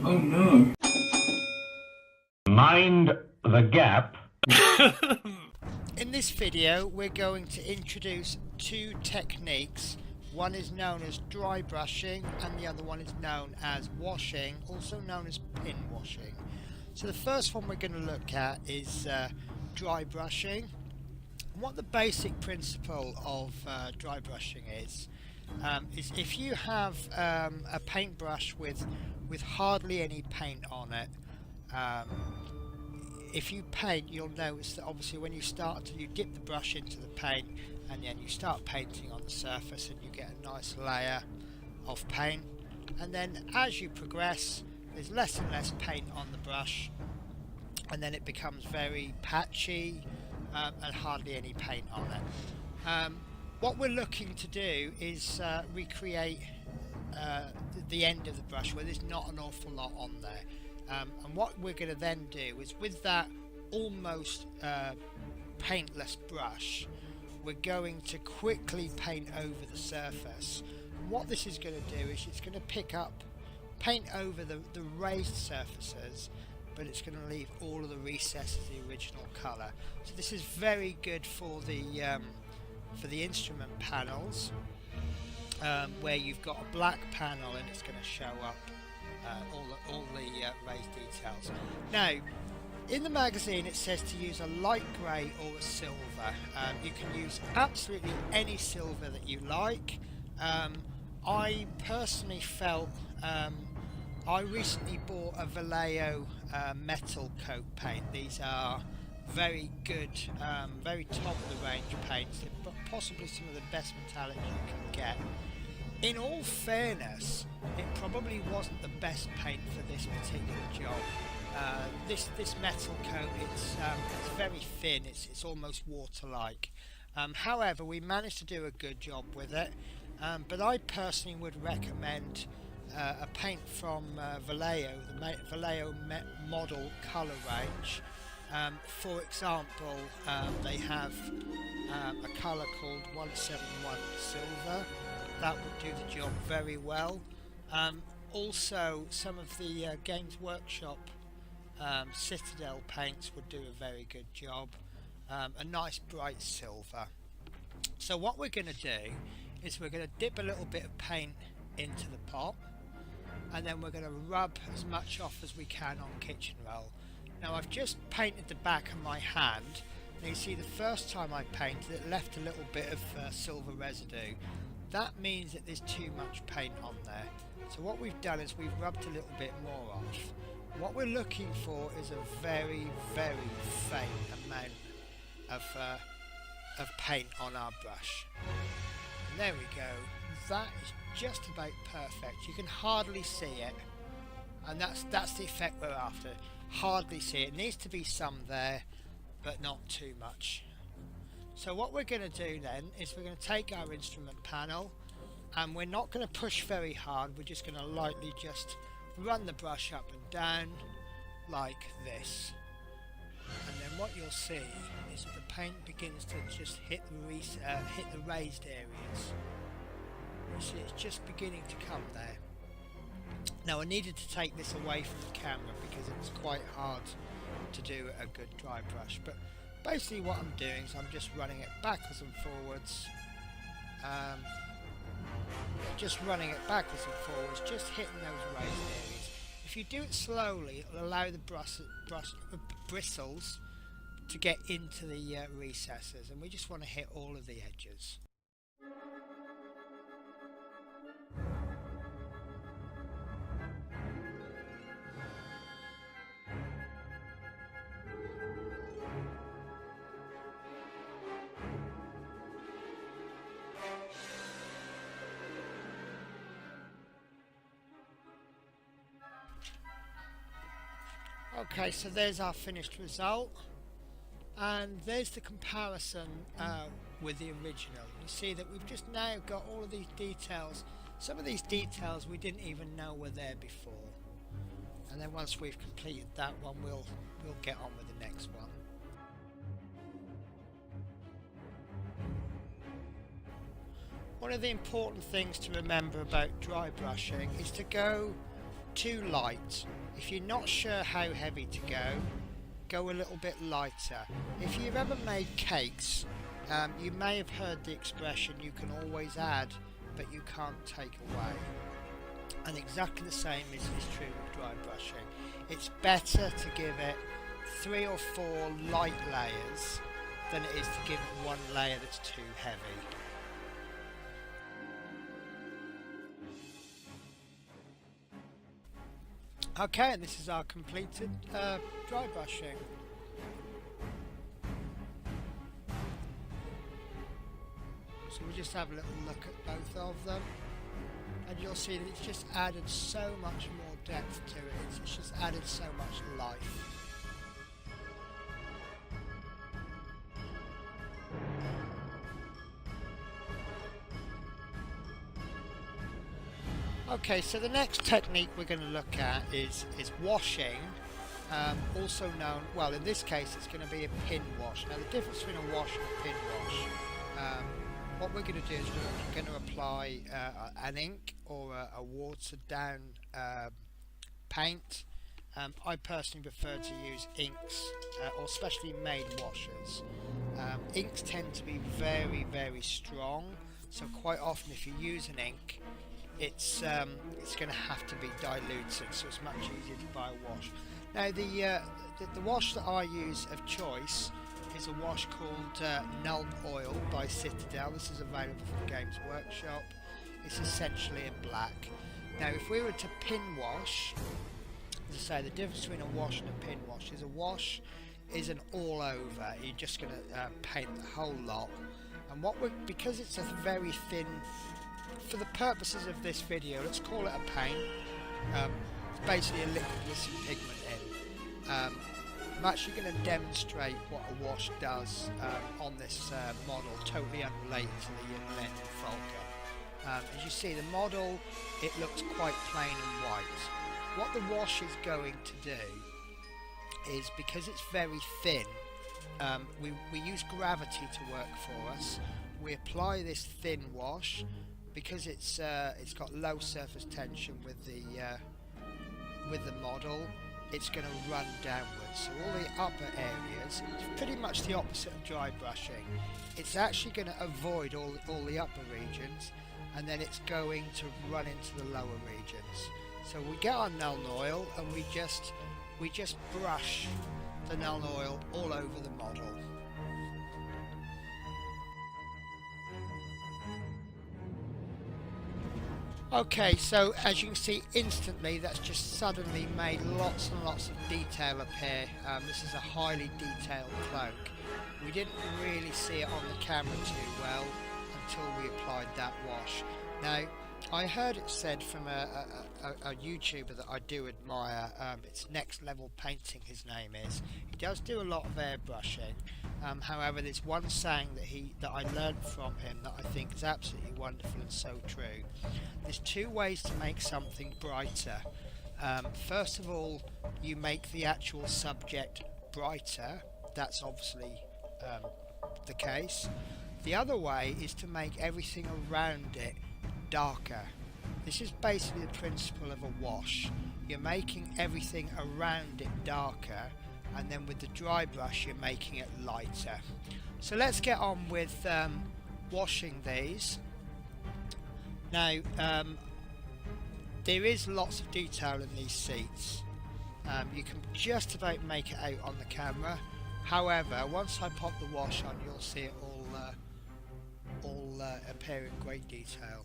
Oh no. Mind the gap. In this video we're going to introduce two techniques. One is known as dry brushing and the other one is known as washing, also known as pin washing. So the first one we're going to look at is dry brushing. What the basic principle of dry brushing is if you have a paintbrush with hardly any paint on it, if you paint, you'll notice that obviously when you dip the brush into the paint and then you start painting on the surface and you get a nice layer of paint, and then as you progress there's less and less paint on the brush and then it becomes very patchy and hardly any paint on it. What we're looking to do is recreate the end of the brush where there's not an awful lot on there. And what we're going to then do is, with that almost paintless brush, we're going to quickly paint over the surface. And what this is going to do is it's going to pick up paint over the raised surfaces, but it's going to leave all of the recesses the original colour. So this is very good for the instrument panels, where you've got a black panel and it's going to show up all the raised details. Now, in the magazine it says to use a light grey or a silver. You can use absolutely any silver that you like. I personally felt I recently bought a Vallejo metal coat paint. These are very good, very top of the range paints. They're possibly some of the best metallic you can get. In all fairness, it probably wasn't the best paint for this particular job. This metal coat, it's very thin, it's almost water-like. However, we managed to do a good job with it, but I personally would recommend a paint from Vallejo, the Vallejo model colour range. For example, they have a colour called 171 Silver. That would do the job very well. Also, some of the Games Workshop Citadel paints would do a very good job. A nice bright silver. So what we're going to do is we're going to dip a little bit of paint into the pot, and then we're going to rub as much off as we can on kitchen roll. Now I've just painted the back of my hand, and you see the first time I painted it left a little bit of silver residue. That means that there's too much paint on there. So what we've done is we've rubbed a little bit more off. What we're looking for is a very, very faint amount of paint on our brush. And there we go. That is just about perfect. You can hardly see it, and that's the effect we're after. Hardly see it. It needs to be some there, but not too much. So what we're going to do then is we're going to take our instrument panel, and we're not going to push very hard. We're just going to lightly just run the brush up and down like this, and then what you'll see is that the paint begins to just hit the raised areas. You see it's just beginning to come there. Now I needed to take this away from the camera because it was quite hard to do a good dry brush, but basically what I'm doing is I'm just running it backwards and forwards, just hitting those raised areas. If you do it slowly, it'll allow the bristles to get into the recesses, and we just want to hit all of the edges. Okay, so there's our finished result, and there's the comparison with the original. You see that we've just now got all of these details. Some of these details we didn't even know were there before, and then once we've completed that one, we'll get on with the next one. One of the important things to remember about dry brushing is to go too light. If you're not sure how heavy to go a little bit lighter. If you've ever made cakes, you may have heard the expression, you can always add, but you can't take away. And exactly the same is true with dry brushing. It's better to give it 3 or 4 light layers than it is to give it 1 layer that's too heavy. Okay, and this is our completed dry brushing. So we'll just have a little look at both of them, and you'll see that it's just added so much more depth to it. It's just added so much life. Okay, so the next technique we're going to look at is washing, also known, well in this case it's going to be a pin wash. Now the difference between a wash and a pin wash, what we're going to do is we're going to apply an ink or a watered down paint. I personally prefer to use inks or specially made washers. Inks tend to be very, very strong, so quite often if you use an ink, it's going to have to be diluted, so it's much easier to buy a wash. Now the wash that I use of choice is a wash called Null Oil by Citadel. This is available from Games Workshop. It's essentially a black. Now if we were to pin wash, as I say, the difference between a wash and a pin wash is a wash is an all over. You're just going to paint the whole lot, and because it's a very thin, for the purposes of this video, let's call it a paint. It's basically a liquid with some pigment in. I'm actually going to demonstrate what a wash does on this model, totally unrelated to the Millennium Falcon. As you see, the model, it looks quite plain and white. What the wash is going to do is, because it's very thin, we use gravity to work for us. We apply this thin wash. Because it's got low surface tension with the model, it's going to run downwards. So all the upper areas, it's pretty much the opposite of dry brushing. It's actually going to avoid all the upper regions, and then it's going to run into the lower regions. So we get our null oil and we just brush the null oil all over the model. Okay, so as you can see instantly, that's just suddenly made lots and lots of detail appear. This is a highly detailed cloak. We didn't really see it on the camera too well until we applied that wash. Now, I heard it said from a YouTuber that I do admire, it's Next Level Painting his name is. He does do a lot of airbrushing. However, there's one saying that I learned from him that I think is absolutely wonderful and so true. There's 2 ways to make something brighter. First of all, you make the actual subject brighter. That's obviously the case. The other way is to make everything around it darker. This is basically the principle of a wash. You're making everything around it darker, and then with the dry brush you're making it lighter. So let's get on with washing these. Now there is lots of detail in these seats. You can just about make it out on the camera. However, once I pop the wash on, you'll see it all appear in great detail.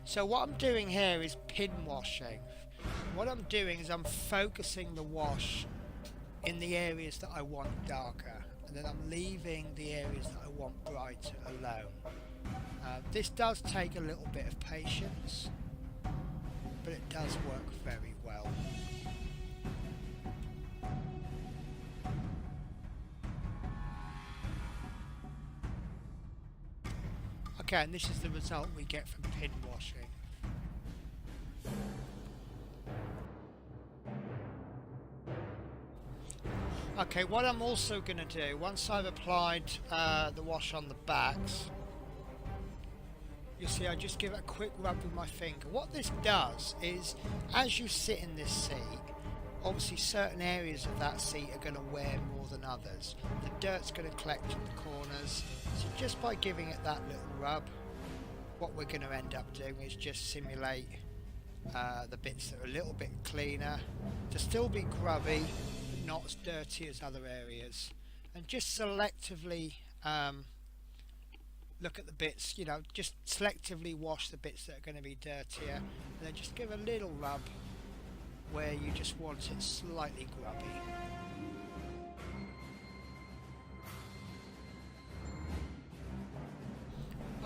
So what I'm doing here is pin washing. What I'm doing is I'm focusing the wash in the areas that I want darker, and then I'm leaving the areas that I want brighter alone. This does take a little bit of patience, but it does work very well. Okay, and this is the result we get from pin washing. Okay, what I'm also going to do, once I've applied the wash on the backs, you see I just give it a quick rub with my finger. What this does is, as you sit in this seat, obviously certain areas of that seat are going to wear more than others. The dirt's going to collect in the corners, so just by giving it that little rub, what we're going to end up doing is just simulate the bits that are a little bit cleaner, to still be grubby but not as dirty as other areas, and just selectively look at the bits, you know, just selectively wash the bits that are going to be dirtier, and then just give a little rub where you just want it slightly grubby.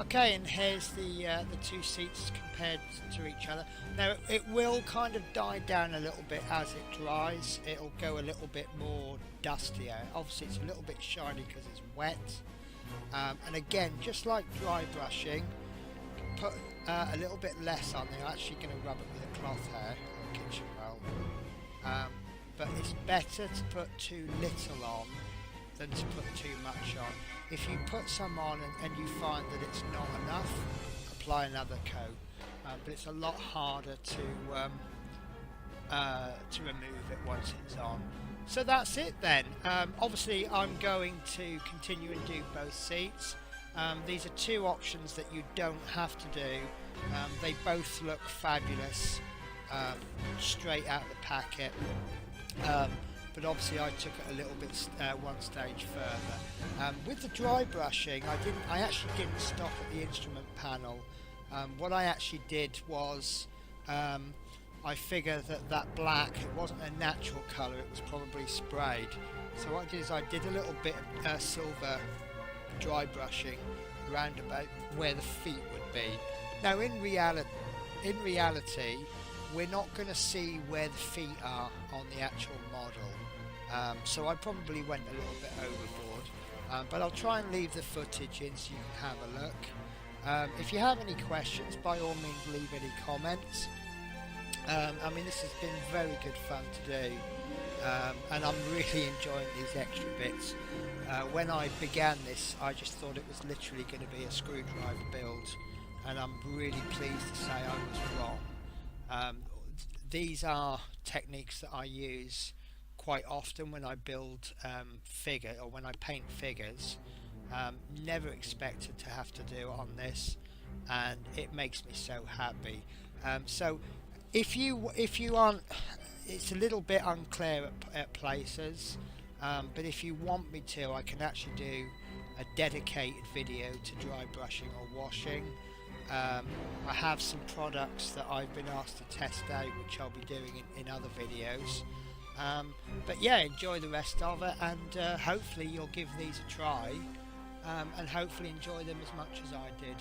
Okay, and here's the two seats compared to each other. Now it will kind of die down a little bit as it dries. It'll go a little bit more dustier. Obviously it's a little bit shiny because it's wet. And again, just like dry brushing, put a little bit less on there. I'm actually going to rub it with a cloth here on the kitchen roll. But it's better to put too little on than to put too much on. If you put some on and you find that it's not enough, apply another coat. But it's a lot harder to remove it once it's on. So that's it then. Obviously I'm going to continue and do both seats. These are two options that you don't have to do. They both look fabulous straight out of the packet. But obviously I took it a little bit one stage further. With the dry brushing, I actually didn't stop at the instrument panel. What I actually did was I figured that black, it wasn't a natural colour, it was probably sprayed. So what I did is I did a little bit of silver dry brushing around about where the feet would be. Now in reality we're not going to see where the feet are on the actual model, so I probably went a little bit overboard, but I'll try and leave the footage in so you can have a look. If you have any questions, by all means leave any comments. I mean, this has been very good fun to do, and I'm really enjoying these extra bits. When I began this, I just thought it was literally going to be a screwdriver build, and I'm really pleased to say I was wrong. These are techniques that I use quite often when I build or when I paint figures. Never expected to have to do on this, and it makes me so happy. So if you aren't, it's a little bit unclear at places, but if you want me to, I can actually do a dedicated video to dry brushing or washing. I have some products that I've been asked to test out, which I'll be doing in other videos. But yeah, enjoy the rest of it, and hopefully you'll give these a try, and hopefully enjoy them as much as I did.